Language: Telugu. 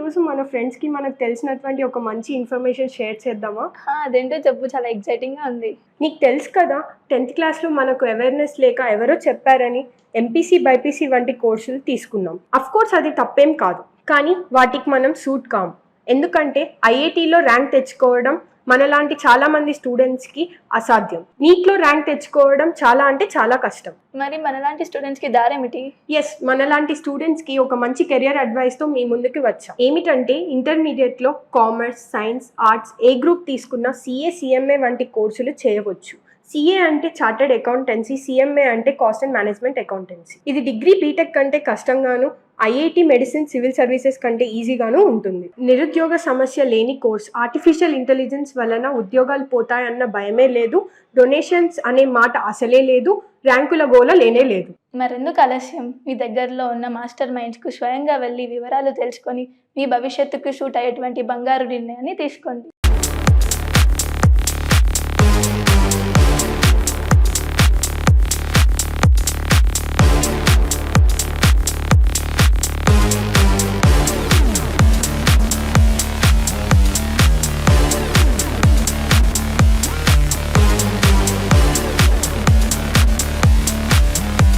ఈరోజు మన ఫ్రెండ్స్కి మనకు తెలిసినటువంటి ఒక మంచి ఇన్ఫర్మేషన్ షేర్ చేద్దామా? అదేంటో చెప్పు, చాలా ఎక్సైటింగ్‌గా ఉంది. నీకు తెలుసు కదా, 10th క్లాస్లో మనకు అవేర్నెస్ లేక ఎవరో చెప్పారని ఎంపీసీ బైపీసీ వంటి కోర్సులు తీసుకున్నాం. కోర్స్ అది తప్పేం కాదు, కానీ వాటికి మనం సూట్ కాం. ఎందుకంటే ఐఐటీలో ర్యాంక్ తెచ్చుకోవడం మనలాంటి చాలా మంది స్టూడెంట్స్కి అసాధ్యం. నీట్లో ర్యాంక్ తెచ్చుకోవడం చాలా అంటే చాలా కష్టం. మరి మనలాంటి స్టూడెంట్స్‌కి దారేమిటి? మనలాంటి స్టూడెంట్స్కి ఒక మంచి కెరియర్ అడ్వైస్తో మీ ముందుకు వచ్చాం. ఏమిటంటే ఇంటర్మీడియట్లో కామర్స్, సైన్స్, ఆర్ట్స్ ఏ గ్రూప్ తీసుకున్నా సిఏ, సిఎంఏ వంటి కోర్సులు చేయవచ్చు. సిఏ అంటే చార్టర్డ్ అకౌంటెన్సీ, సిఎంఏ అంటే కాస్ట్ అండ్ మేనేజ్మెంట్ అకౌంటెన్సీ. ఇది డిగ్రీ బీటెక్ కంటే కష్టంగాను, ఐఐటి, మెడిసిన్, సివిల్ సర్వీసెస్ కంటే ఈజీగాను ఉంటుంది. నిరుద్యోగ సమస్య లేని కోర్స్. ఆర్టిఫిషియల్ ఇంటెలిజెన్స్ వలన ఉద్యోగాలు పోతాయన్న భయమే లేదు. డొనేషన్స్ అనే మాట అసలే లేదు. ర్యాంకుల గోల లేనే లేదు. మరెందుకు ఆలస్యం? మీ దగ్గరలో ఉన్న మాస్టర్ మైండ్స్‌కు స్వయంగా వెళ్ళి వివరాలు తెలుసుకొని మీ భవిష్యత్తుకు సూట్ అయ్యేటువంటి బంగారు నిర్ణయాన్ని తీసుకోండి.